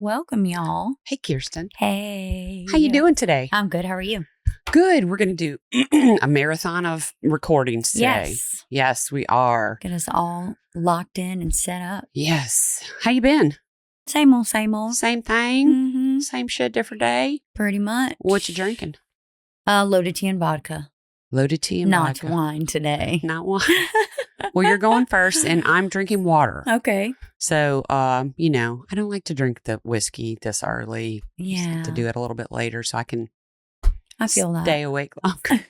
Welcome, y'all. Hey, Krystin. Hey. How you doing today? I'm good. How are you? Good. We're going to do a marathon of recordings today. Yes, we are. Get us all locked in and set up. Yes. How you been? Same old, same old. Same thing? Mm-hmm. Same shit, different day? Pretty much. What you drinking? Loaded tea and vodka. Loaded tea and vodka. Not wine today. Not wine. Well, you're going first, and I'm drinking water. Okay. So, I don't like to drink the whiskey this early. Yeah. To do it a little bit later so I can stay awake longer.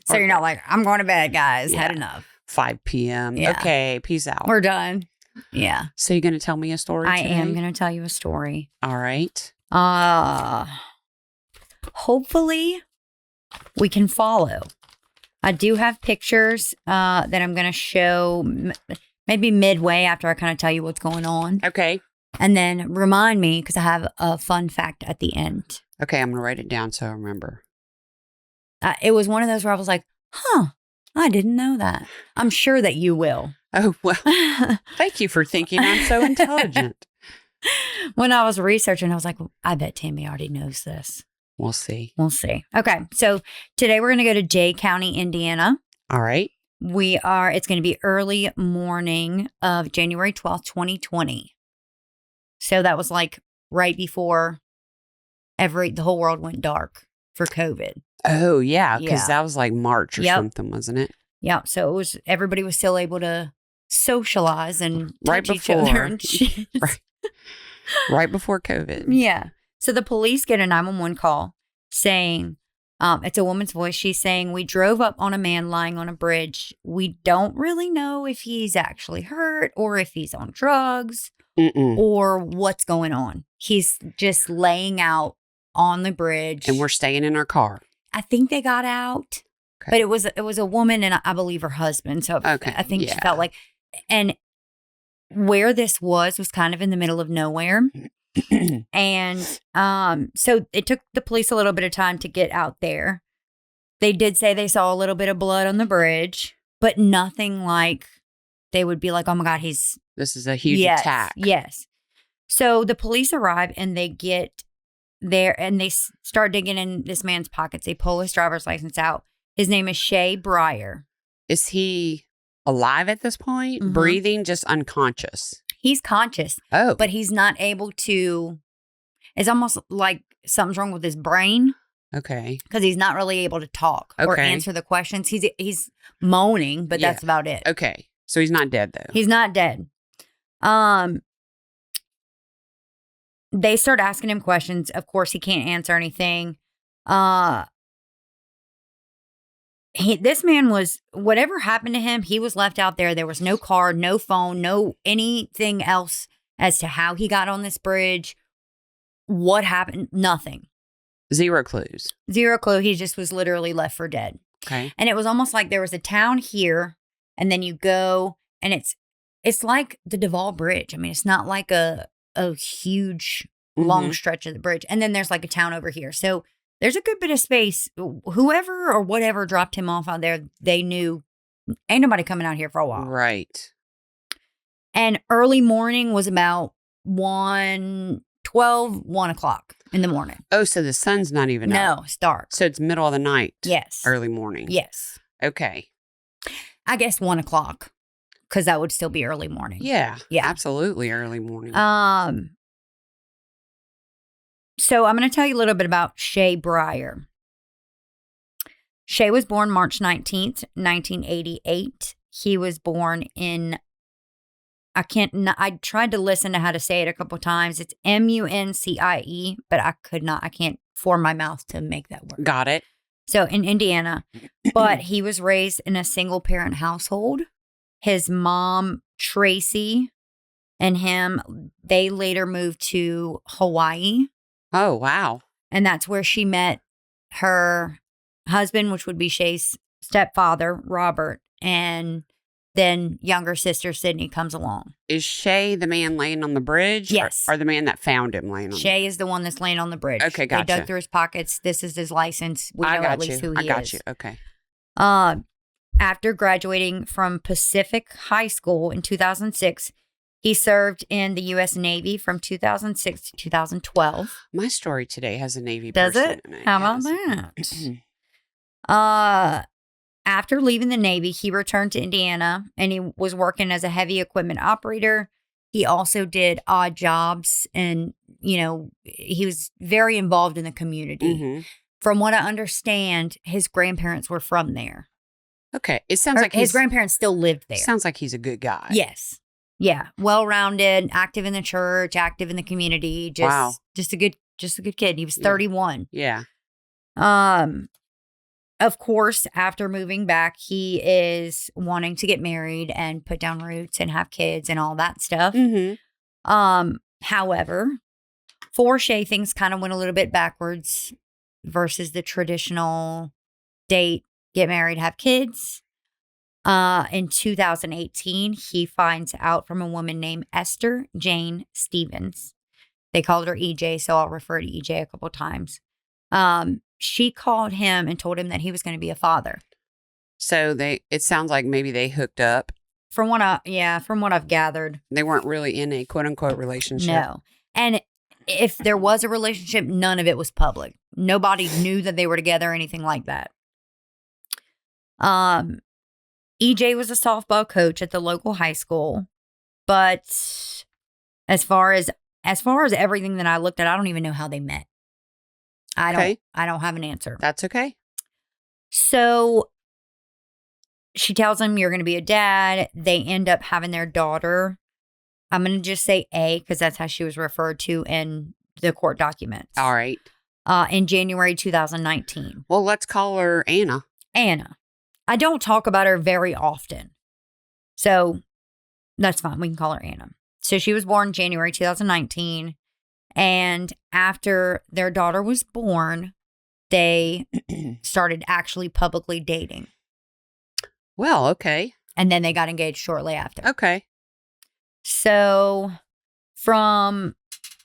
So you're not like, I'm going to bed, guys. Yeah. Had enough. 5 p.m. Yeah. Okay, peace out. We're done. Yeah. So you're going to tell me a story I today? am going to tell you a story. All right. Hopefully we can follow. I do have pictures that I'm going to show maybe midway after I kind of tell you what's going on. Okay. And then remind me, because I have a fun fact at the end. Okay, I'm going to write it down so I remember. It was one of those where I was like, I didn't know that. I'm sure that you will. Oh, well, thank you for thinking I'm so intelligent. When I was researching, I was like, I bet Tammy already knows this. We'll see. We'll see. Okay, so today we're going to go to Jay County, Indiana. All right. It's going to be early morning of January 12th, 2020. So that was like right before the whole world went dark for COVID. Oh, yeah, because that was like March or something, wasn't it? Yeah, so everybody was still able to socialize and right touch before, each other and shit. right before COVID. Yeah. So the police get a 911 call saying, it's a woman's voice. She's saying, we drove up on a man lying on a bridge. We don't really know if he's actually hurt or if he's on drugs or what's going on. He's just laying out on the bridge. And we're staying in our car. I think they got out, but it was a woman and I believe her husband. So I think she felt like, and where this was kind of in the middle of nowhere. And so it took the police a little bit of time to get out there. They did say they saw a little bit of blood on the bridge, but nothing like they would be like, oh my God, this is a huge attack. Yes. So the police arrive and they get there and they start digging in this man's pockets. They pull his driver's license out. His name is Shay Brier. Is he alive at this point? Mm-hmm. Breathing, just unconscious? He's conscious. Oh. But he's not able to. It's almost like something's wrong with his brain. Okay. Because he's not really able to talk or answer the questions. He's moaning, but that's about it. Okay. So he's not dead, though. He's not dead. They start asking him questions. Of course, he can't answer anything. This man was, whatever happened to him, he was left out there. There was no car, no phone, no anything else as to how he got on this bridge. What happened? Nothing. Zero clues. Zero clue. He just was literally left for dead. Okay. And it was almost like there was a town here, and then you go, and it's like the Duval Bridge. I mean, it's not like a huge, long stretch of the bridge. And then there's like a town over here. So there's a good bit of space. Whoever or whatever dropped him off out there, they knew ain't nobody coming out here for a while. Right. And early morning was about 1 o'clock in the morning. Oh, so the sun's not even up. No, it's dark. So it's middle of the night. Yes. Early morning. Yes. Okay. I guess 1 o'clock, because that would still be early morning. Yeah. Absolutely early morning. So I'm going to tell you a little bit about Shay Brier. Shay was born March 19th, 1988. He was born in, I tried to listen to how to say it a couple times. It's Muncie, but I can't form my mouth to make that word. Got it. So in Indiana, but he was raised in a single parent household. His mom, Tracy, and him, they later moved to Hawaii. Oh, wow. And that's where she met her husband, which would be Shay's stepfather, Robert. And then younger sister, Sydney, comes along. Is Shay the man laying on the bridge? Yes. Or the man that found him laying on Shay is the one that's laying on the bridge. Okay, gotcha. They dug through his pockets. This is his license. We know at least who he is. I got you. Okay. After graduating from Pacific High School in 2006, He served in the U.S. Navy from 2006 to 2012. My story today has a Navy Does person it? in it. How about that? After leaving the Navy, he returned to Indiana, and he was working as a heavy equipment operator. He also did odd jobs, and, he was very involved in the community. Mm-hmm. From what I understand, his grandparents were from there. Okay. It sounds like his grandparents still lived there. Sounds like he's a good guy. Yes. Yeah. Well-rounded, active in the church, active in the community. Just a good kid. He was 31. Yeah. Of course, after moving back, he is wanting to get married and put down roots and have kids and all that stuff. Mm-hmm. However, for Shay, things kind of went a little bit backwards versus the traditional date, get married, have kids. In 2018, he finds out from a woman named Esther Jane Stevens. They called her EJ, so I'll refer to EJ a couple times. She called him and told him that he was going to be a father. So it sounds like maybe they hooked up. From what I've gathered. They weren't really in a quote unquote relationship. No. And if there was a relationship, none of it was public. Nobody knew that they were together or anything like that. EJ was a softball coach at the local high school, but as far as everything that I looked at, I don't even know how they met. I don't have an answer. That's okay. So she tells him, you're going to be a dad. They end up having their daughter. I'm going to just say A, because that's how she was referred to in the court documents. All right. In January 2019. Well, let's call her Anna. Anna. I don't talk about her very often. So that's fine. We can call her Anna. So she was born January 2019. And after their daughter was born, they started actually publicly dating. Well, okay. And then they got engaged shortly after. Okay. So from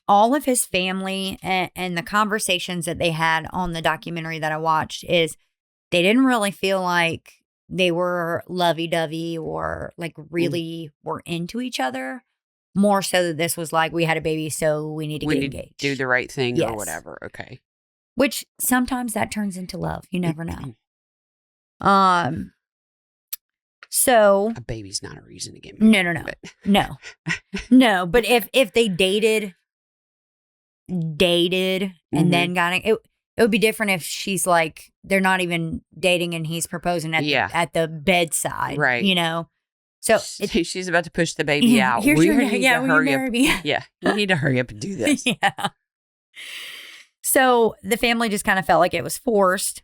all of his family and the conversations that they had on the documentary that I watched is they didn't really feel like they were lovey-dovey or like really were into each other. More so that this was like, we had a baby, so we need to get engaged. Do the right thing or whatever. Okay. Which sometimes that turns into love. You never know. So a baby's not a reason to get married. No. No. But if they dated and then got it would be different if she's like, they're not even dating and he's proposing at the bedside. Right. So she's about to push the baby out. We need to hurry up. Yeah. We need to hurry up and do this. Yeah. So the family just kind of felt like it was forced.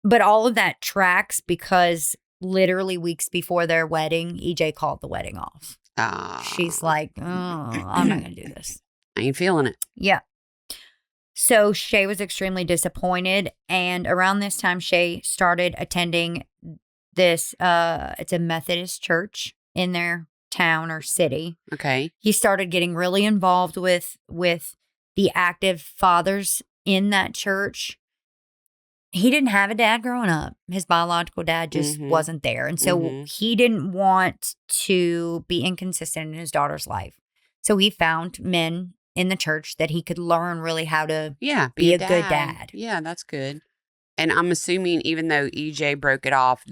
But all of that tracks because literally weeks before their wedding, EJ called the wedding off. She's like, I'm not going to do this. I ain't feeling it. Yeah. So Shay was extremely disappointed. And around this time, Shay started attending this, it's a Methodist church in their town or city. Okay. He started getting really involved with the active fathers in that church. He didn't have a dad growing up. His biological dad just wasn't there. And so he didn't want to be inconsistent in his daughter's life. So he found men in the church that he could learn really how to be a good dad. Yeah, that's good. And I'm assuming even though EJ broke it off,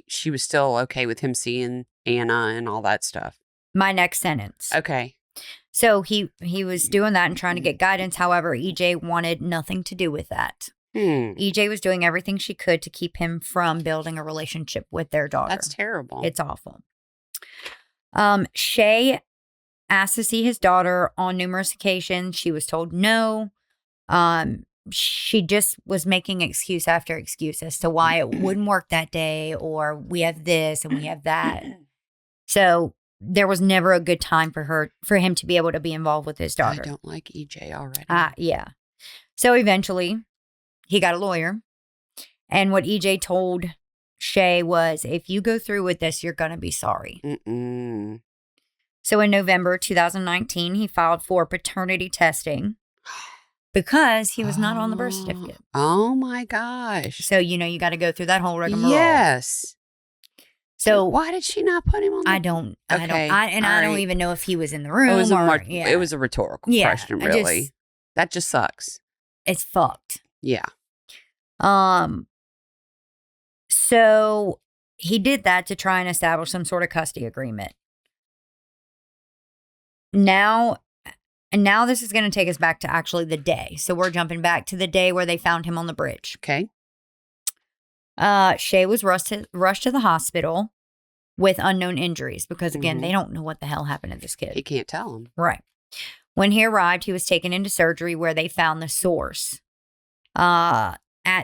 she was still okay with him seeing Anna and all that stuff. My next sentence. Okay. So he was doing that and trying to get guidance. However, EJ wanted nothing to do with that. EJ was doing everything she could to keep him from building a relationship with their daughter. That's terrible. It's awful. Shay asked to see his daughter on numerous occasions. She was told no. She just was making excuse after excuse as to why it wouldn't work that day, or we have this and we have that. So there was never a good time for him to be able to be involved with his daughter. I don't like EJ already. Yeah. So eventually he got a lawyer, and what EJ told Shay was, if you go through with this, you're going to be sorry. So in November 2019, he filed for paternity testing because he was not on the birth certificate. Oh my gosh. So, you got to go through that whole rigmarole. Yes. So why did she not put him on? I don't even know if he was in the room. It was a rhetorical question, really. That just sucks. It's fucked. Yeah. So he did that to try and establish some sort of custody agreement. Now this is going to take us back to actually the day. So we're jumping back to the day where they found him on the bridge. Okay. Shay was rushed to the hospital with unknown injuries because, again, they don't know what the hell happened to this kid. He can't tell him. Right. When he arrived, he was taken into surgery where they found the source. At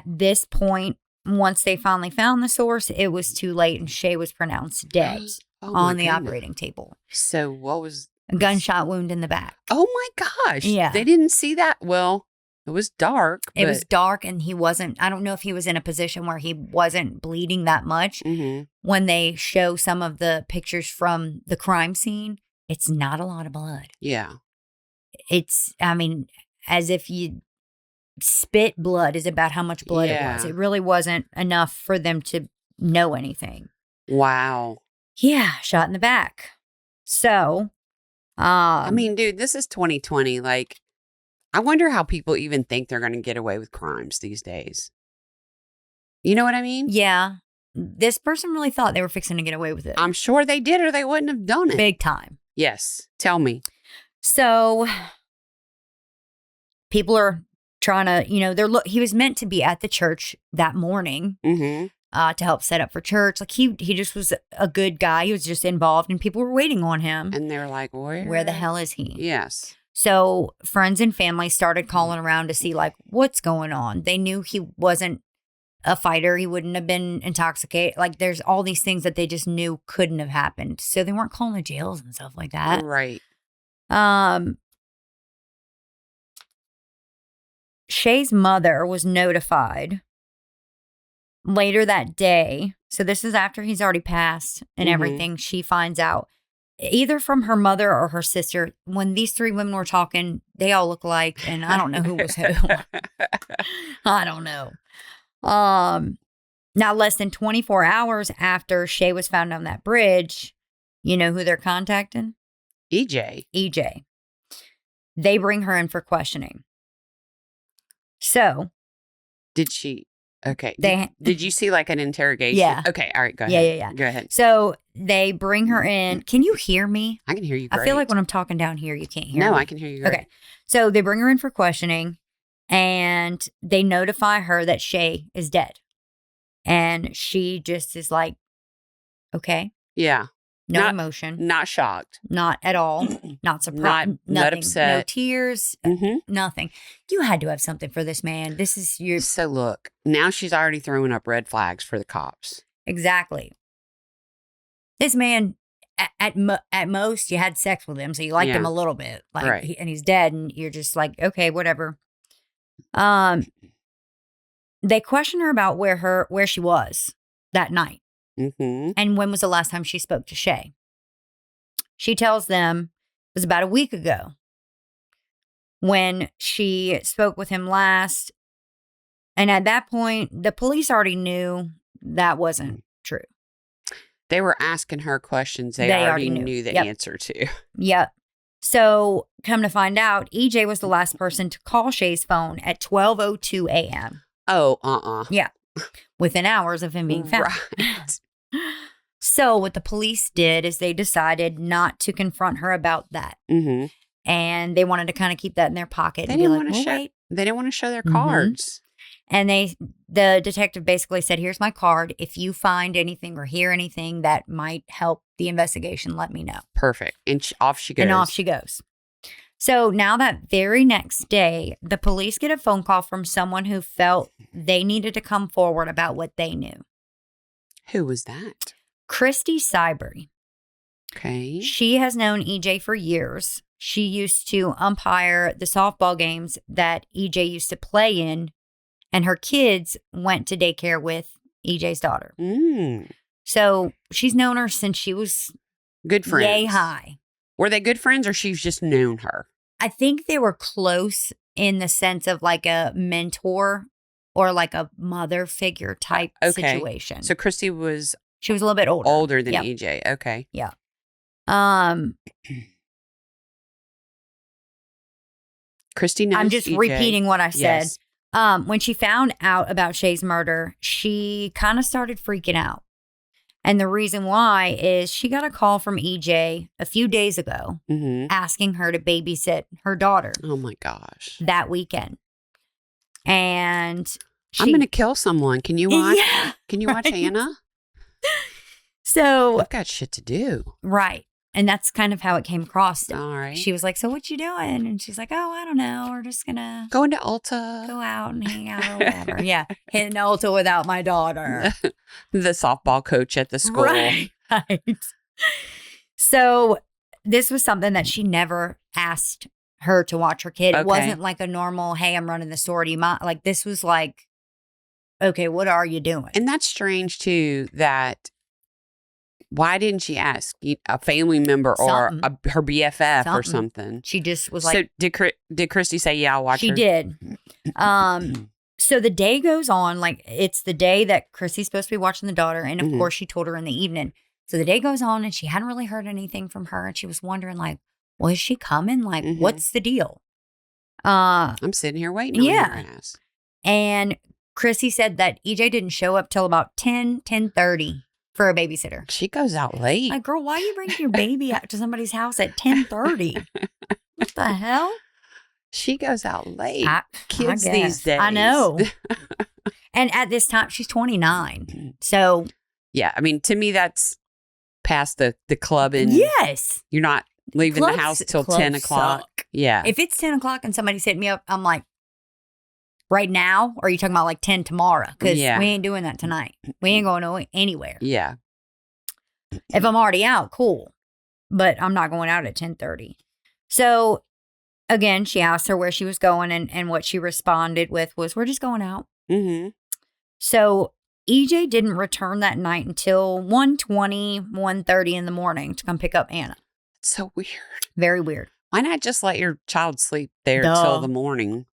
this point, once they finally found the source, it was too late and Shay was pronounced dead on the operating table. So what was... A gunshot wound in the back. Oh my gosh. Yeah. They didn't see that. Well, it was dark. It was dark and he wasn't, I don't know if he was in a position where he wasn't bleeding that much. Mm-hmm. When they show some of the pictures from the crime scene, it's not a lot of blood. Yeah. It's, I mean, as if you spit blood is about how much blood it was. It really wasn't enough for them to know anything. Wow. Yeah, shot in the back. So... I mean, dude, this is 2020. Like, I wonder how people even think they're going to get away with crimes these days. You know what I mean? Yeah. This person really thought they were fixing to get away with it. I'm sure they did or they wouldn't have done it. Big time. Yes. Tell me. So, people are trying to, he was meant to be at the church that morning. Mm-hmm. To help set up for church. Like he just was a good guy. He was just involved and people were waiting on him. And they were like, where the hell is he? Yes. So friends and family started calling around to see like, what's going on? They knew he wasn't a fighter. He wouldn't have been intoxicated. Like there's all these things that they just knew couldn't have happened. So they weren't calling the jails and stuff like that. Right. Shay's mother was notified later that day. So this is after he's already passed and everything. She finds out either from her mother or her sister. When these three women were talking, they all look alike, and I don't know who was who. I don't know. Now, less than 24 hours after Shay was found on that bridge, you know who they're contacting? EJ. They bring her in for questioning. So. Did she? Okay. Did you see like an interrogation? Yeah. Okay. All right. Go ahead. Yeah. Go ahead. So they bring her in. Can you hear me? I can hear you great. I feel like when I'm talking down here, you can't hear me. No, I can hear you great. Okay. So they bring her in for questioning and they notify her that Shay is dead. And she just is like, okay. Yeah. No emotion. Not shocked. Not at all. Not surprised. Not upset. No tears. Nothing. You had to have something for this man. This is your... So look, now she's already throwing up red flags for the cops. Exactly. This man, at most, you had sex with him, so you liked him a little bit. Like, right. And he's dead, and you're just like, okay, whatever. They question her about where she was that night. Mm-hmm. And when was the last time she spoke to Shay? She tells them it was about a week ago when she spoke with him last. And at that point, the police already knew that wasn't true. They were asking her questions they already knew the answer to. Yep. So come to find out, EJ was the last person to call Shay's phone at 12:02 a.m. Oh, Yeah. Within hours of him being found. Right. So what the police did is they decided not to confront her about that. Mm-hmm. And they wanted to kind of keep that in their pocket. They didn't want to show their cards. And the detective basically said, here's my card. If you find anything or hear anything that might help the investigation, let me know. Perfect. And off she goes. So now that very next day, the police get a phone call from someone who felt they needed to come forward about what they knew. Who was that? Shay Brier. Okay. She has known EJ for years. She used to umpire the softball games that EJ used to play in, and her kids went to daycare with EJ's daughter. So she's known her since she was good friends. Yay high. Were they good friends or she's just known her? I think they were close in the sense of like a mentor or like a mother figure type situation. So Christy was She was a little bit older. Older than EJ. Okay. Yeah. Krystin knows I'm just EJ. repeating what I said. Yes. When she found out about Shay's murder, she kind of started freaking out. And the reason why is she got a call from EJ a few days ago asking her to babysit her daughter. Oh my gosh. That weekend. And I'm going to kill someone. Can you watch? Yeah, Can you watch Hannah? So I've got shit to do. Right. And that's kind of how it came across. All right. She was like, so what you doing? And she's like, oh, I don't know. We're just going to going to Ulta. Go out and hang out or whatever. Yeah. Hitting Ulta without my daughter. The softball coach at the school. Right. So this was something that she never asked her to watch her kid. It wasn't like a normal, hey, I'm running the store. Do you mind? Like this was like, okay, what are you doing? And that's strange too, that why didn't she ask a family member or her BFF or something? She just was like. So did Christy say, yeah, I'll watch her? She did. So the day goes on. Like it's the day that Chrissy's supposed to be watching the daughter. And of course she told her in the evening. So the day goes on and she hadn't really heard anything from her. And she was wondering like, well, is she coming? Like, what's the deal? I'm sitting here waiting on her ass. And Chrissy said that EJ didn't show up till about 10:30 for a babysitter. She goes out late. Like, girl, why are you bringing your baby out to somebody's house at 10:30? What the hell? She goes out late. Kids I these days. I know. And at this time, she's 29. So. Yeah. I mean, to me, that's past the club. And yes. You're not leaving the house till 10 o'clock. Suck. Yeah. If it's 10 o'clock and somebody's hitting me up, I'm like, right now? Or are you talking about like 10 tomorrow? Because we ain't doing that tonight. We ain't going anywhere. Yeah. If I'm already out, cool. But I'm not going out at 10:30. So, again, she asked her where she was going. And what she responded with was, we're just going out. So, EJ didn't return that night until 1:30 in the morning to come pick up Anna. It's so weird. Very weird. Why not just let your child sleep there till the morning?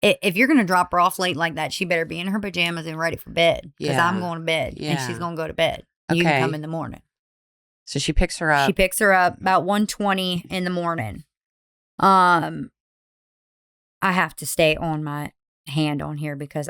If you're going to drop her off late like that, she better be in her pajamas and ready for bed. Because I'm going to bed. And she's going to go to bed. You can come in the morning. So she picks her up. She picks her up about 1:20 in the morning. I have to stay on my hand on here because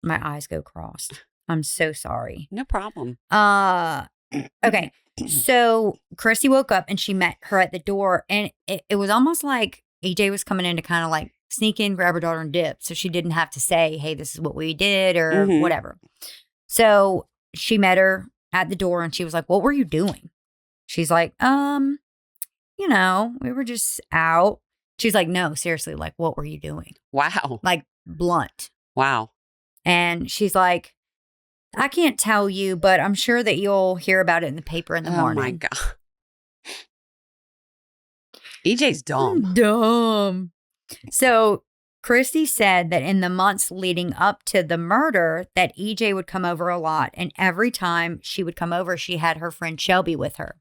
my eyes go crossed. I'm so sorry. No problem. Okay. So Christy woke up and she met her at the door. And it was almost like EJ was coming in to kind of like sneak in, grab her daughter and dip. So she didn't have to say, hey, this is what we did or whatever. So she met her at the door and she was like, what were you doing? She's like, we were just out. She's like, no, seriously, like, what were you doing? Wow. Like blunt. Wow. And she's like, I can't tell you, but I'm sure that you'll hear about it in the paper in the morning. Oh my God. EJ's dumb. Dumb. So Christy said that in the months leading up to the murder that EJ would come over a lot. And every time she would come over, she had her friend Shelby with her.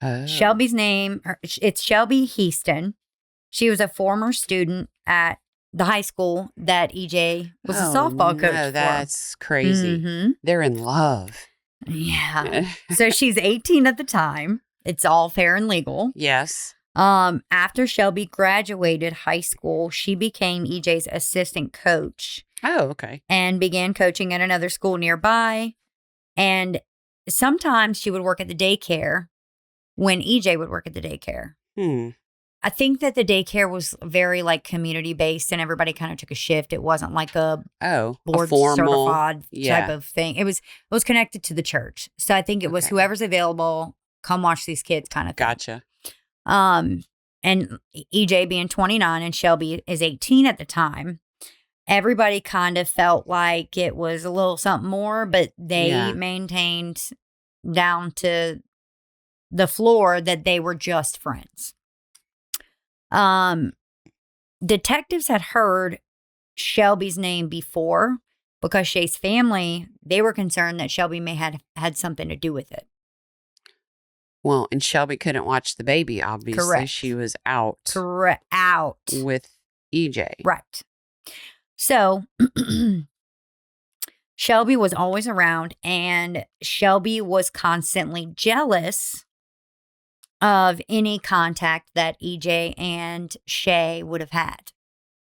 Oh. Shelby's name, it's Shelby Heaston. She was a former student at the high school that EJ was a softball coach for. That's crazy. They're in love. Yeah. So she's 18 at the time. It's all fair and legal. Yes. After Shelby graduated high school, she became EJ's assistant coach. Oh, okay. And began coaching at another school nearby. And sometimes she would work at the daycare when EJ would work at the daycare. I think that the daycare was very like community based and everybody kind of took a shift. It wasn't like a board certified type of thing. It was connected to the church. So I think it was whoever's available, come watch these kids kind of thing. Gotcha. And EJ being 29 and Shelby is 18 at the time, everybody kind of felt like it was a little something more, but they maintained down to the floor that they were just friends. Detectives had heard Shelby's name before because Shay's family, they were concerned that Shelby may have had something to do with it. Well, and Shelby couldn't watch the baby, obviously. Correct. She was out. Correct. Out. With EJ. Right. So, Shelby was always around, and Shelby was constantly jealous of any contact that EJ and Shay would have had.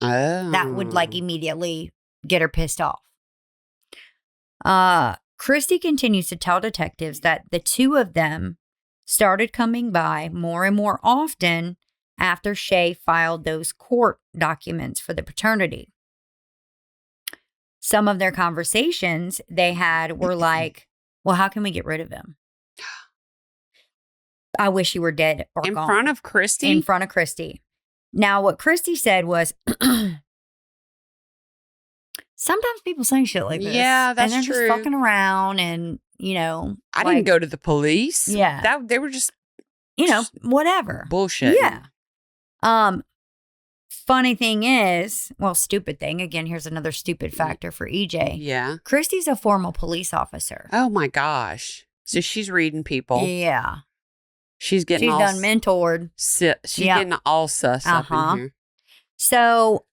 Oh. That would immediately get her pissed off. Krystin continues to tell detectives that the two of them started coming by more and more often after Shay filed those court documents for the paternity. Some of their conversations they had were like, well, how can we get rid of him? I wish he were dead or in gone. front of Krystin? In front of Krystin. Now, what Krystin said was, sometimes people say shit like this. Yeah, that's true. And they're just fucking around and, I didn't go to the police. Yeah. They were just, whatever. Bullshit. Yeah. Funny thing is, stupid thing. Again, here's another stupid factor for EJ. Yeah. Krystin's a former police officer. Oh my gosh. So she's reading people. Yeah. She's done mentored. She's getting all sus up in here. So,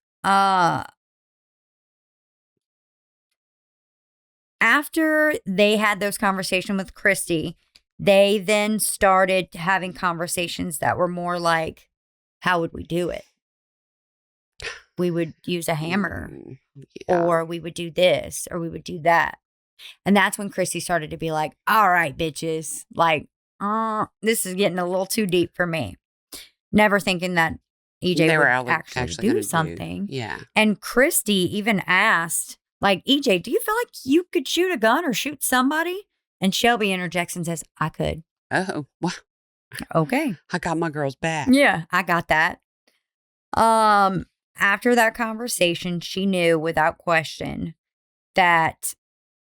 after they had those conversations with Krystin, they then started having conversations that were more like, how would we do it? We would use a hammer, or we would do this, or we would do that. And that's when Krystin started to be like, all right, bitches, this is getting a little too deep for me. Never thinking that EJ would actually do something. Yeah. And Krystin even asked, EJ, do you feel like you could shoot a gun or shoot somebody? And Shelby interjects and says, I could. Oh, well. Okay. I got my girl's back. Yeah, I got that. After that conversation, she knew without question that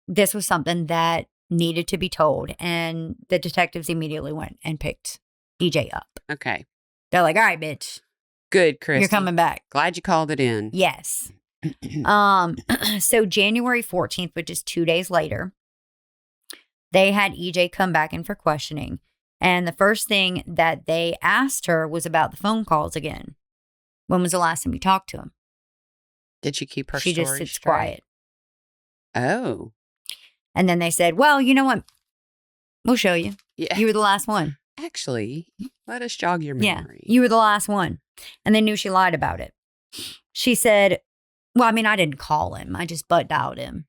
this was something that needed to be told. And the detectives immediately went and picked EJ up. Okay. They're like, all right, bitch. Good, Krystin. You're coming back. Glad you called it in. Yes. So January 14th, which is 2 days later, they had EJ come back in for questioning. And the first thing that they asked her was about the phone calls again. When was the last time you talked to him? Did she keep her story straight? She just sits quiet. Oh. And then they said, well, you know what? We'll show you. Yeah. You were the last one. Actually, let us jog your memory. Yeah, you were the last one. And they knew she lied about it. She said, well, I didn't call him. I just butt dialed him.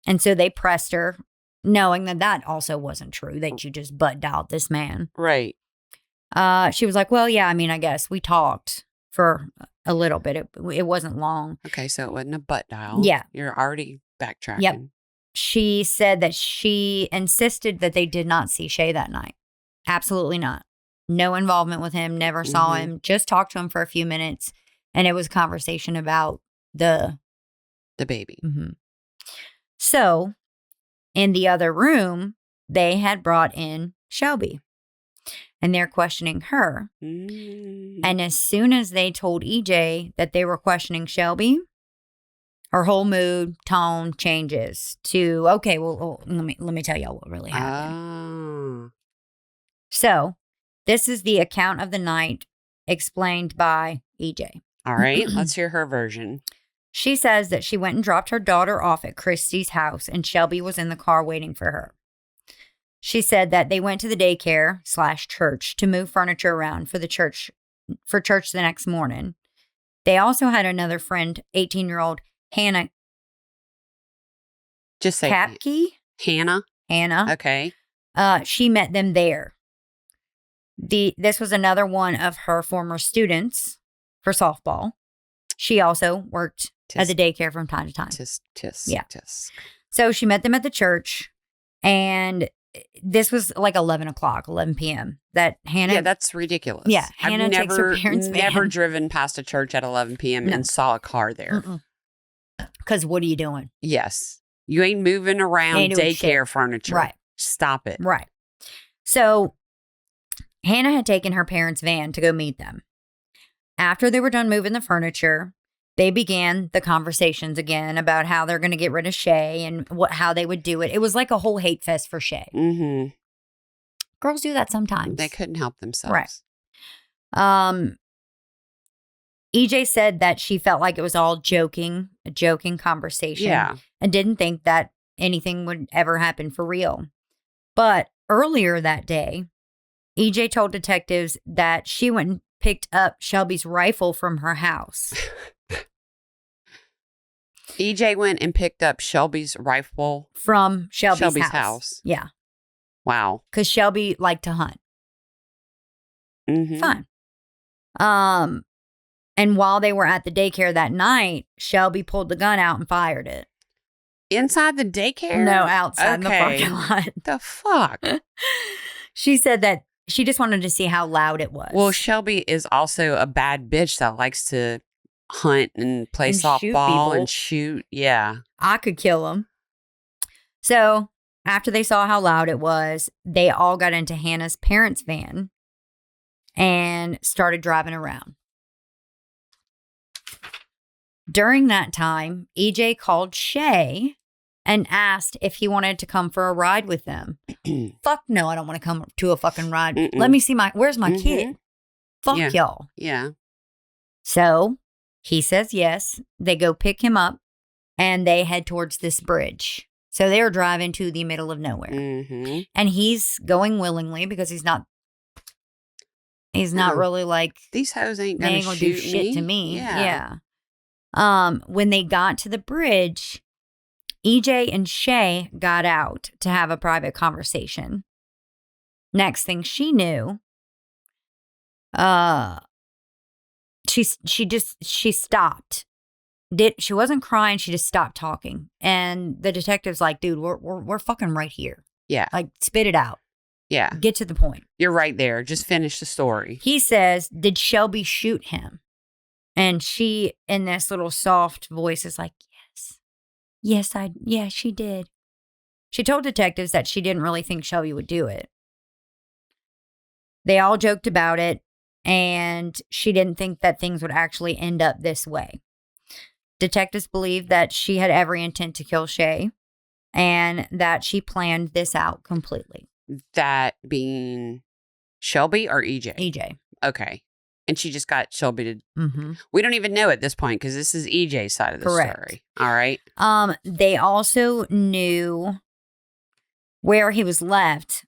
And so they pressed her, knowing that also wasn't true, that you just butt dialed this man. Right. She was like, well, yeah, I guess we talked for a little bit. It wasn't long. Okay, so it wasn't a butt dial. Yeah. You're already backtracking. Yep. She said that she insisted that they did not see Shay that night. Absolutely not. No involvement with him. Never saw him. Just talked to him for a few minutes. And it was a conversation about the baby. Mm-hmm. So, in the other room, they had brought in Shelby. And they're questioning her. And as soon as they told EJ that they were questioning Shelby, her whole mood, tone changes to, okay, well, let me tell y'all what really happened. So, this is the account of the night explained by EJ. All right, let's hear her version. She says that she went and dropped her daughter off at Krystin's house, and Shelby was in the car waiting for her. She said that they went to the daycare/church to move furniture around for church the next morning. They also had another friend, 18-year-old Hannah. Just say Kapke? Hannah. Okay. She met them there. This was another one of her former students for softball. She also worked at the daycare from time to time. Tisk. So she met them at the church, and this was like 11 p.m. that Hannah. Yeah, that's ridiculous. Yeah, Hannah takes her parents' van. Never driven past a church at 11 p.m. and saw a car there. Because what are you doing? Yes. You ain't moving around daycare furniture. Right. Stop it. Right. So Hannah had taken her parents' van to go meet them. After they were done moving the furniture, they began the conversations again about how they're going to get rid of Shay and how they would do it. It was like a whole hate fest for Shay. Mm-hmm. Girls do that sometimes. They couldn't help themselves. Right. EJ said that she felt like it was all a joking conversation. Yeah. And didn't think that anything would ever happen for real. But earlier that day, EJ told detectives that she went and picked up Shelby's rifle from her house. EJ went and picked up Shelby's rifle from Shelby's house. Yeah. Wow. Because Shelby liked to hunt. Mm-hmm. Fun. And while they were at the daycare that night, Shelby pulled the gun out and fired it. Inside the daycare? No, outside in the parking lot. The fuck? She said that she just wanted to see how loud it was. Well, Shelby is also a bad bitch that likes to hunt and play softball and shoot. Yeah. I could kill him. So after they saw how loud it was, they all got into Hannah's parents' van and started driving around. During that time, EJ called Shay and asked if he wanted to come for a ride with them. Fuck no, I don't want to come to a fucking ride. Mm-mm. Let me see where's my kid? Fuck y'all. Yeah. So he says yes. They go pick him up and they head towards this bridge. So they're driving to the middle of nowhere. Mm-hmm. And he's going willingly because he's not really like, these hoes ain't gonna do shit to me. Yeah. When they got to the bridge, EJ and Shay got out to have a private conversation. Next thing she knew, she stopped. She wasn't crying, she just stopped talking. And the detective's like, dude, we're fucking right here. Yeah. Like, spit it out. Yeah. Get to the point. You're right there. Just finish the story. He says, did Shelby shoot him? And she, in this little soft voice, is like, yes, she did. She told detectives that she didn't really think Shelby would do it. They all joked about it, and she didn't think that things would actually end up this way. Detectives believed that she had every intent to kill Shay, and that she planned this out completely. That being Shelby or EJ? EJ. Okay. And she just got Shelby to... Mm-hmm. We don't even know at this point because this is EJ's side of the story. All right. They also knew where he was left.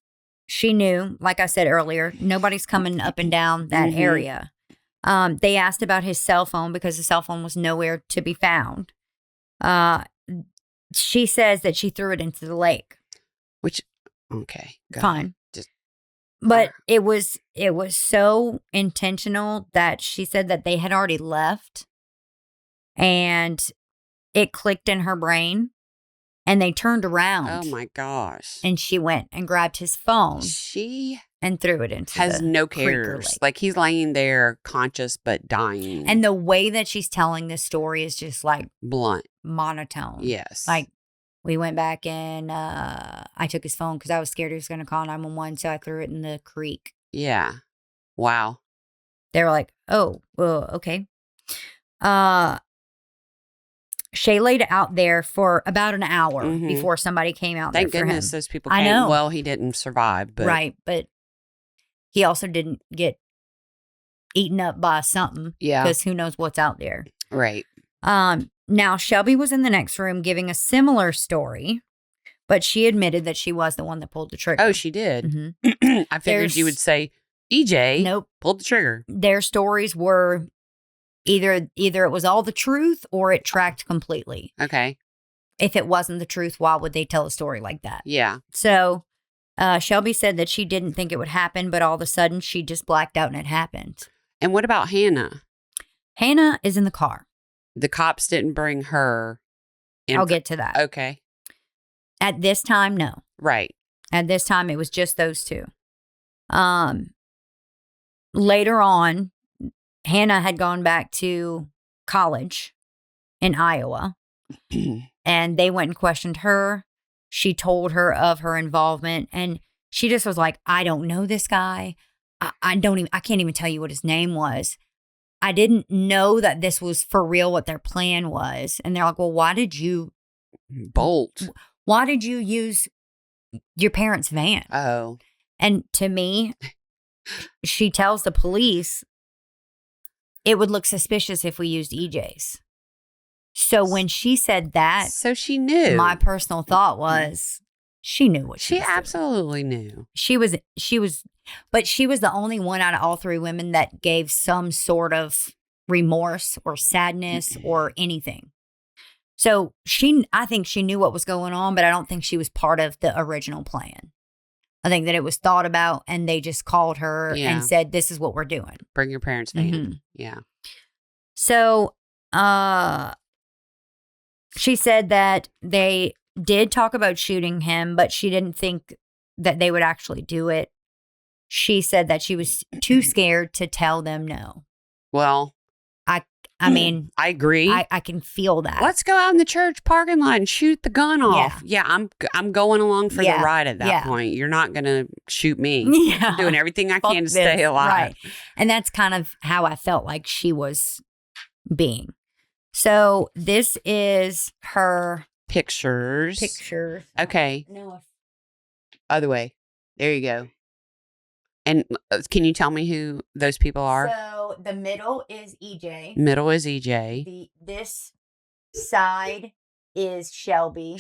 She knew, like I said earlier, nobody's coming up and down that area. They asked about his cell phone because the cell phone was nowhere to be found. She says that she threw it into the lake. Which, okay. Fine. But it was so intentional that she said that they had already left and it clicked in her brain and they turned around. Oh my gosh. And she went and grabbed his phone. She and threw it into has no cares. Like he's laying there conscious but dying. And the way that she's telling this story is just like blunt, monotone. Yes. Like we went back and I took his phone because I was scared he was going to call 911, so I threw it in the creek. Yeah. Wow. They were like, oh, well, okay. Shay laid out there for about an hour before somebody came out there for him. Thank goodness those people came. I know. Well, he didn't survive. But. Right, but he also didn't get eaten up by something. Yeah. Because who knows what's out there. Right. Now, Shelby was in the next room giving a similar story, but she admitted that she was the one that pulled the trigger. Oh, she did? Mm-hmm. I figured you would say, EJ pulled the trigger. Their stories were either it was all the truth or it tracked completely. Okay. If it wasn't the truth, why would they tell a story like that? Yeah. So Shelby said that she didn't think it would happen, but all of a sudden she just blacked out and it happened. And what about Hannah? Hannah is in the car. The cops didn't bring her in. I'll get to that. Okay. At this time, no. Right. At this time, it was just those two. Later on, Hannah had gone back to college in Iowa, and they went and questioned her. She told her of her involvement, and she just was like, I don't know this guy. I can't even tell you what his name was. I didn't know that this was for real, what their plan was. And they're like, well, why did you bolt? Why did you use your parents' van? Oh. And to me, she tells the police it would look suspicious if we used EJ's. So when she said that, so she knew. My personal thought was she knew what she was absolutely doing. knew. But she was the only one out of all three women that gave some sort of remorse or sadness or anything. So I think she knew what was going on, but I don't think she was part of the original plan. I think that it was thought about and they just called her and said, this is what we're doing. Bring your parents' van. Mm-hmm. Yeah. So, she said that they did talk about shooting him, but she didn't think that they would actually do it. She said that she was too scared to tell them no. Well, I mean, I agree. I can feel that. Let's go out in the church parking lot and shoot the gun off. Yeah, I'm going along for the ride at that point. You're not going to shoot me. Yeah. I'm doing everything I can to stay alive. Right. And that's kind of how I felt like she was being. So this is her pictures. Okay. No. Other way. There you go. And can you tell me who those people are? So the middle is EJ. This side is Shelby.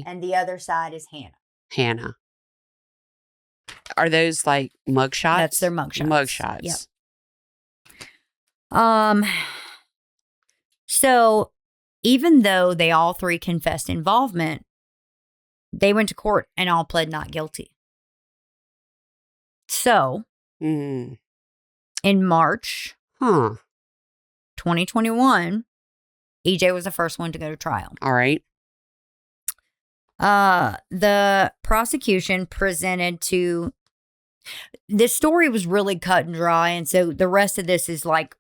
And the other side is Hannah. Are those like mugshots? That's their mugshots. Yep. So even though they all three confessed involvement, they went to court and all pled not guilty. So, in March 2021, EJ was the first one to go to trial. All right. The prosecution presented to... This story was really cut and dry, and so the rest of this is like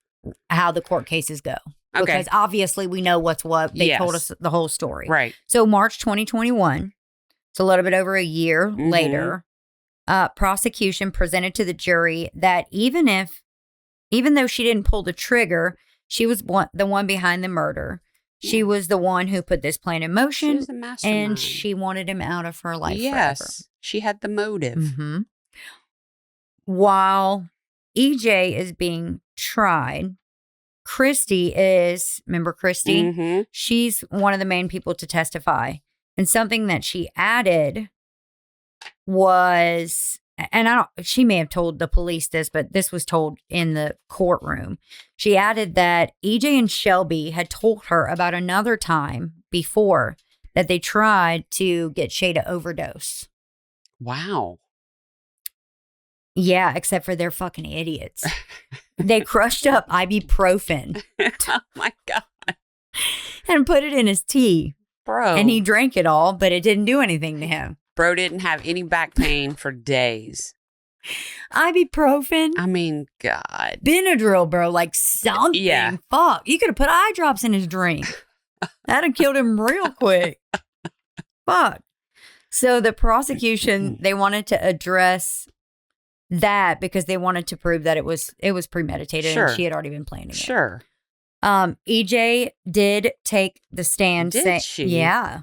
how the court cases go. Okay. Because obviously we know what's what. They told us the whole story. Right. So March 2021, it's a little bit over a year later, prosecution presented to the jury that even though she didn't pull the trigger, she was the one behind the murder. She was the one who put this plan in motion. She was the mastermind. And she wanted him out of her life forever. She had the motive. Mm-hmm. While EJ is being tried, remember Krystin? Mm-hmm. She's one of the main people to testify. And something that she added was, and she may have told the police this, but this was told in the courtroom. She added that EJ and Shelby had told her about another time before that they tried to get Shay to overdose. Wow. Yeah, except for they're fucking idiots. They crushed up ibuprofen. Oh my God. And put it in his tea. Bro. And he drank it all, but it didn't do anything to him. Bro didn't have any back pain for days. Ibuprofen? I mean, God. Benadryl, bro, like something. Yeah. Fuck. You could have put eye drops in his drink. That'd have killed him real quick. Fuck. So the prosecution, they wanted to address that because they wanted to prove that it was premeditated and she had already been planning it. Sure. EJ did take the stand. Did she? Yeah.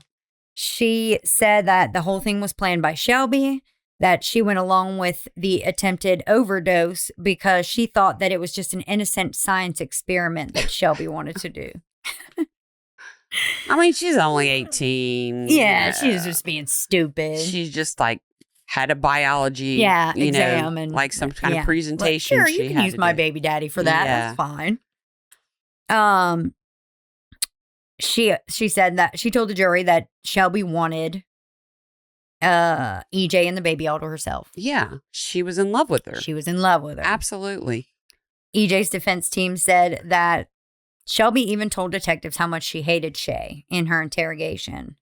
She said that the whole thing was planned by Shelby, that she went along with the attempted overdose because she thought that it was just an innocent science experiment that Shelby wanted to do. I mean, she's only 18. Yeah, she was just being stupid. She's just like had a biology exam and like some kind of presentation. Sure, you can use my baby daddy for that. That's fine. She said that she told the jury that Shelby wanted EJ and the baby all to herself. Yeah, she was in love with her. Absolutely. Absolutely. EJ's defense team said that Shelby even told detectives how much she hated Shay in her interrogation.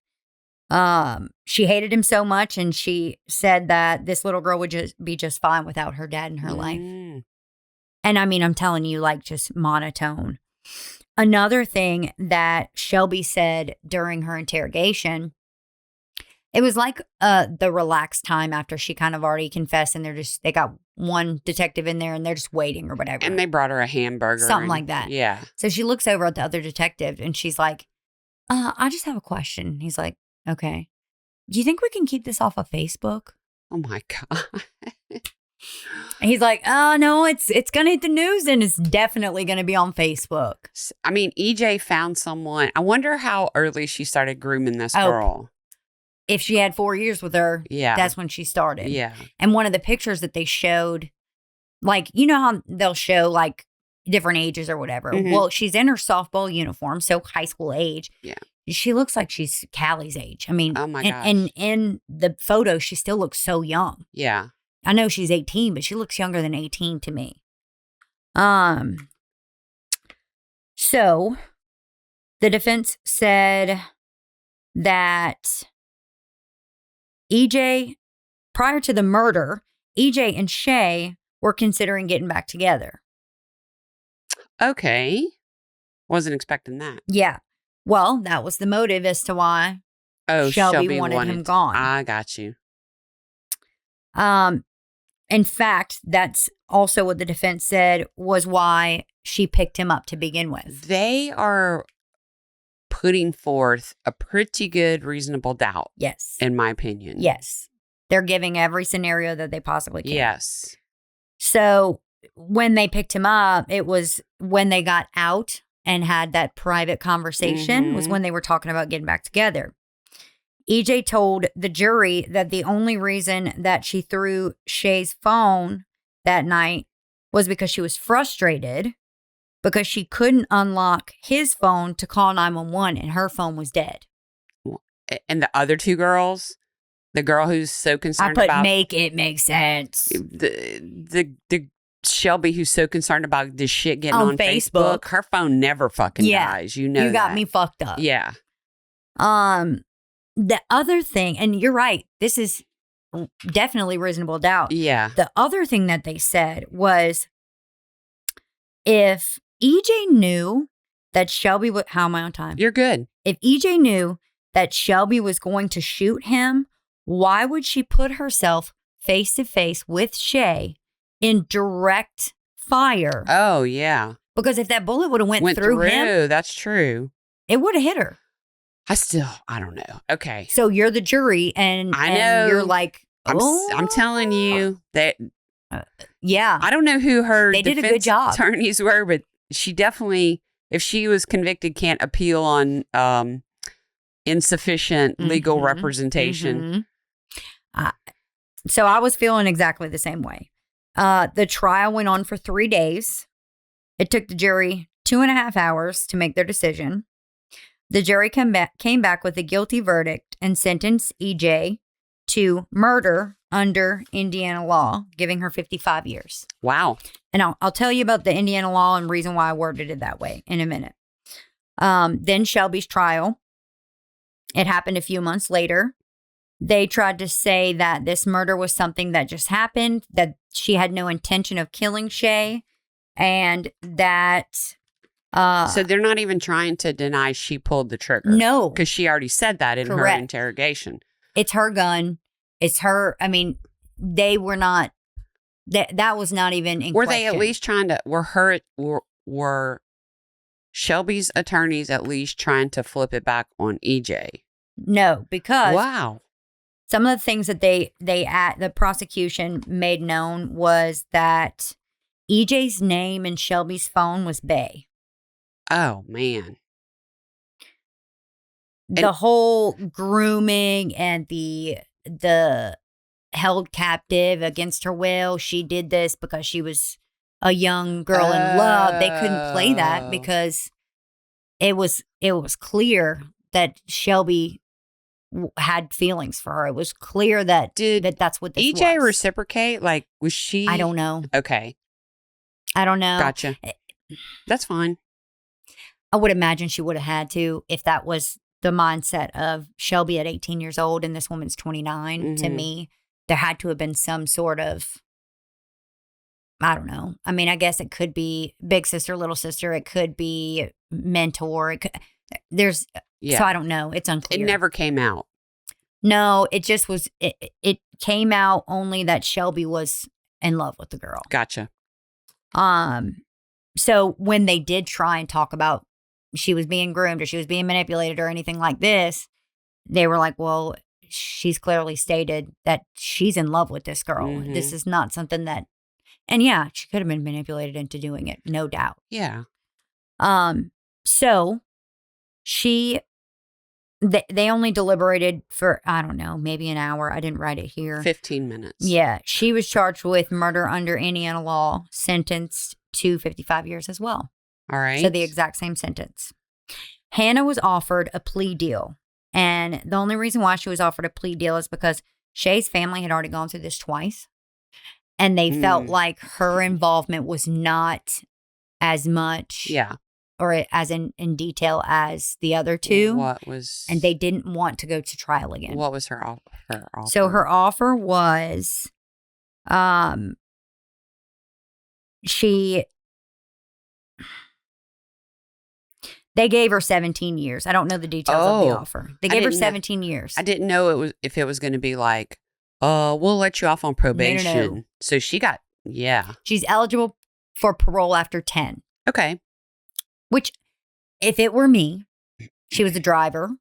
She hated him so much, and she said that this little girl would just be just fine without her dad in her life. And I mean, I'm telling you, like, just monotone. Another thing that Shelby said during her interrogation, it was like the relaxed time after she kind of already confessed, and they got one detective in there and they're just waiting or whatever. And they brought her a hamburger. Something like that. Yeah. So she looks over at the other detective and she's like, I just have a question. He's like, okay. Do you think we can keep this off of Facebook? Oh my God. And he's like, oh, no, it's going to hit the news and it's definitely going to be on Facebook. I mean, EJ found someone. I wonder how early she started grooming this girl. If she had 4 years with her, that's when she started. Yeah. And one of the pictures that they showed, like, you know how they'll show like different ages or whatever. Mm-hmm. Well, she's in her softball uniform, so high school age. Yeah. She looks like she's Callie's age. I mean, oh my gosh. And in the photo, she still looks so young. Yeah. I know she's 18, but she looks younger than 18 to me. So the defense said that EJ, prior to the murder, EJ and Shay were considering getting back together. Okay. Wasn't expecting that. Yeah. Well, that was the motive as to why Shelby wanted him gone. I got you. In fact, that's also what the defense said was why she picked him up to begin with. They are putting forth a pretty good reasonable doubt. Yes. In my opinion. Yes. They're giving every scenario that they possibly can. Yes. So when they picked him up, it was when they got out and had that private conversation was when they were talking about getting back together. EJ told the jury that the only reason that she threw Shay's phone that night was because she was frustrated because she couldn't unlock his phone to call 911 and her phone was dead. And the other two girls, the girl who's so concerned about... make it make sense. The Shelby who's so concerned about this shit getting on Facebook, her phone never fucking dies. You know you got me fucked up. Yeah. The other thing, and you're right, this is definitely reasonable doubt. Yeah. The other thing that they said was if EJ knew that Shelby would... How am I on time? You're good. If EJ knew that Shelby was going to shoot him, why would she put herself face to face with Shay in direct fire? Oh, yeah. Because if that bullet would have went through him... That's true. It would have hit her. I don't know. Okay. So you're the jury and I know. You're like, I'm telling you that. Yeah. I don't know who her they did a good job. attorneys were, but she definitely, if she was convicted, can't appeal on insufficient legal representation. So I was feeling exactly the same way. The trial went on for 3 days. It took the jury 2.5 hours to make their decision. The jury came back with a guilty verdict and sentenced EJ to murder under Indiana law, giving her 55 years. Wow. And I'll tell you about the Indiana law and reason why I worded it that way in a minute. Then Shelby's trial. It happened a few months later. They tried to say that this murder was something that just happened, that she had no intention of killing Shay, and that... so they're not even trying to deny she pulled the trigger. No. Because she already said that in her interrogation. It's her gun. It's her. I mean, they were not, that was not even in question. They at least trying to, were Shelby's attorneys at least trying to flip it back on EJ? No, because. Wow. Some of the things that the prosecution made known was that EJ's name in Shelby's phone was Bay. Oh, man. The whole grooming and the held captive against her will. She did this because she was a young girl in love. They couldn't play that because it was clear that Shelby had feelings for her. It was clear that that's what this EJ was. reciprocate? Like, was she? I don't know. Okay. I don't know. Gotcha. That's fine. I would imagine she would have had to if that was the mindset of Shelby at 18 years old and this woman's 29. Mm-hmm. To me, there had to have been some sort of, I don't know. I mean, I guess it could be big sister, little sister. It could be mentor. It could, so I don't know. It's unclear. It never came out. No, it just was, it came out only that Shelby was in love with the girl. Gotcha. So when they did try and talk about she was being groomed or she was being manipulated or anything like this, they were like, well, she's clearly stated that she's in love with this girl. Mm-hmm. This is not something that, And yeah, she could have been manipulated into doing it, no doubt. Yeah. So they only deliberated for, I don't know, maybe an hour. I didn't write it here. 15 minutes. Yeah. She was charged with murder under Indiana law, sentenced to 55 years as well. All right. So the exact same sentence. Hannah was offered a plea deal. And the only reason why she was offered a plea deal is because Shay's family had already gone through this twice. And they felt like her involvement was not as much. Yeah. Or as in detail as the other two. And they didn't want to go to trial again. What was her offer? So her offer was, they gave her 17 years. I don't know the details of the offer. They gave her 17 years. I didn't know if it was going to be like, we'll let you off on probation. No. So she got, she's eligible for parole after 10. Okay. Which, if it were me, she was a driver.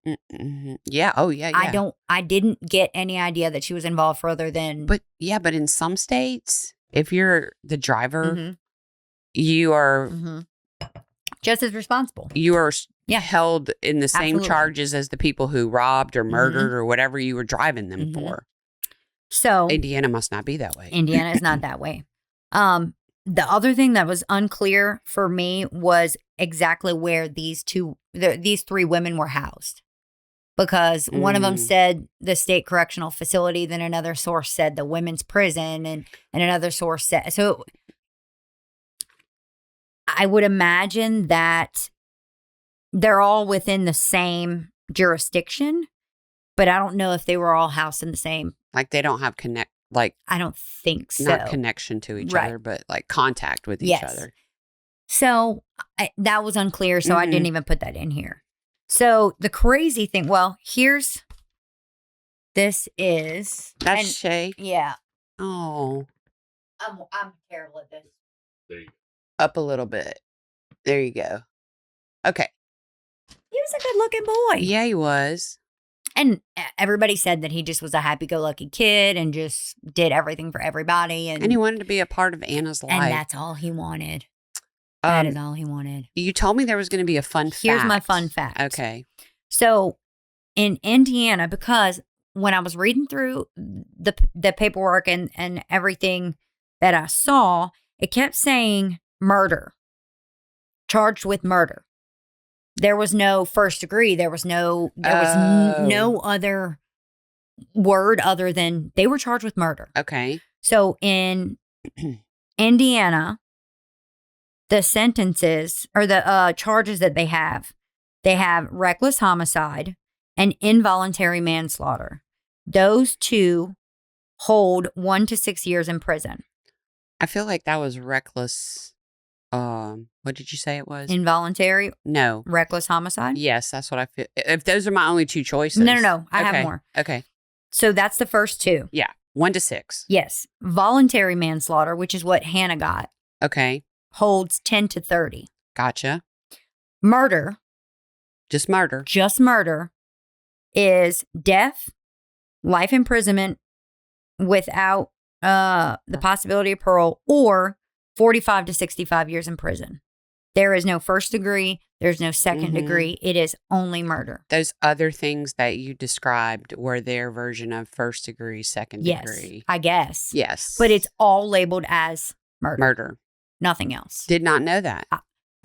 Yeah. Oh, yeah. I didn't get any idea that she was involved further than. But in some states, if you're the driver, you are just as responsible. You are held in the same charges as the people who robbed or murdered or whatever you were driving them for. So Indiana must not be that way. Indiana is not that way. The other thing that was unclear for me was exactly where these three women were housed. Because one of them said the state correctional facility, then another source said the women's prison, and another source said... So I would imagine that they're all within the same jurisdiction, but I don't know if they were all housed in the same... Like they don't have I don't think so. Not connection to each other, but like contact with each other. So that was unclear, so I didn't even put that in here. So the crazy thing, this is... That's Shay? Yeah. Oh. I'm terrible at this. There you go. Up a little bit. There you go. Okay. He was a good looking boy. Yeah, he was. And everybody said that he just was a happy-go-lucky kid and just did everything for everybody. And he wanted to be a part of Anna's life. And that's all he wanted. That is all he wanted. You told me there was going to be a fun fact. Here's my fun fact. Okay. So in Indiana, because when I was reading through the paperwork and everything that I saw, it kept saying murder. Charged with murder. There was no first degree. There was no other word other than they were charged with murder. Okay. So in Indiana, the sentences or the charges that they have reckless homicide and involuntary manslaughter. Those two hold 1 to 6 years in prison. I feel like that was reckless. What did you say it was? Involuntary? No. Reckless homicide? Yes, that's what I feel. If those are my only two choices. No. I have more. Okay. So that's the first two. Yeah. 1 to 6. Yes. Voluntary manslaughter, which is what Hannah got. Okay. Holds 10 to 30. Gotcha. Murder. Just murder. Just murder is death, life imprisonment without the possibility of parole, or 45 to 65 years in prison. There is no first degree. There's no second degree. It is only murder. Those other things that you described were their version of first degree, second degree. Yes, I guess. Yes. But it's all labeled as murder. Murder. Nothing else. Did not know that.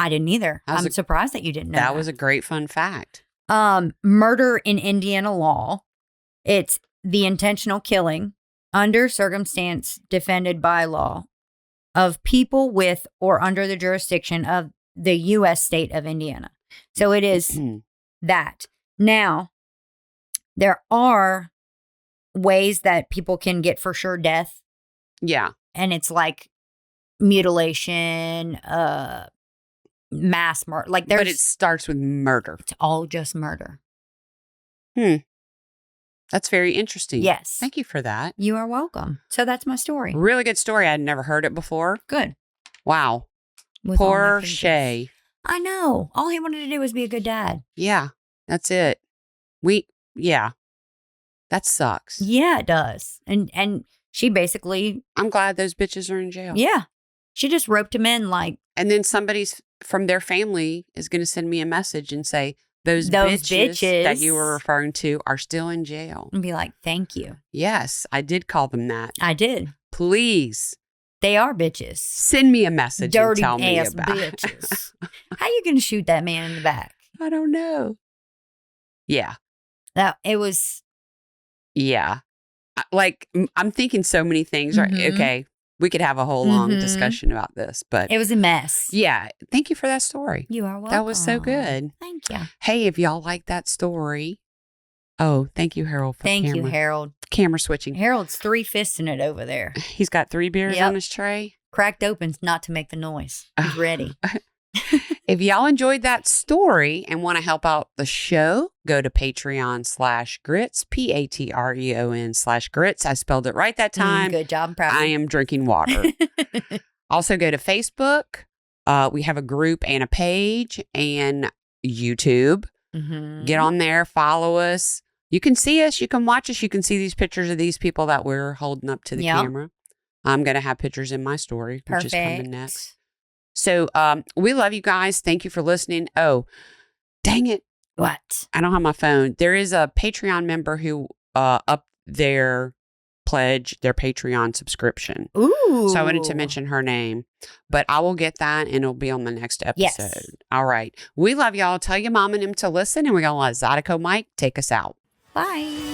I didn't either. I'm surprised that you didn't know that. That was a great fun fact. Murder in Indiana law, it's the intentional killing under circumstance defended by law of people with or under the jurisdiction of the U.S. state of Indiana. So it is that. Now, there are ways that people can get for sure death. Yeah. And it's like mutilation, mass murder. But it starts with murder. It's all just murder. That's very interesting. Yes. Thank you for that. You are welcome. So that's my story. Really good story. I'd never heard it before. Good. Wow. Poor Shay. I know. All he wanted to do was be a good dad. Yeah. That's it. That sucks. Yeah, it does. And she basically... I'm glad those bitches are in jail. Yeah. She just roped him in like... And then somebody's from their family is going to send me a message and say, those bitches that you were referring to are still in jail. And be like, thank you. Yes, I did call them that. I did. Please. They are bitches. Send me a message Dirty and tell me ass about bitches. How you going to shoot that man in the back? I don't know. Yeah. It was... Yeah. Like, I'm thinking so many things. Right? Okay. We could have a whole long discussion about this, but... It was a mess. Yeah. Thank you for that story. You are welcome. That was so good. Thank you. Hey, if y'all like that story... Oh, thank you, Harold, for Thank you, Harold. Camera switching. Harold's 3-fisting it over there. He's got 3 beers on his tray. Cracked open not to make the noise. He's ready. If y'all enjoyed that story and want to help out the show, go to Patreon/grits, Patreon/grits. I spelled it right that time. Good job. I'm proud of you. I am drinking water. Also go to Facebook. We have a group and a page, and YouTube. Get on there, follow us. You can see us. You can watch us. You can see these pictures of these people that we're holding up to the camera. I'm going to have pictures in my story, which is coming next. So we love you guys. Thank you for listening. Oh, dang it. What? I don't have my phone. There is a Patreon member who upped their pledge, their Patreon subscription. Ooh. So I wanted to mention her name, but I will get that and it'll be on the next episode. Yes. All right. We love y'all. Tell your mom and him to listen, and we're going to let Zydeco Mike take us out. Bye.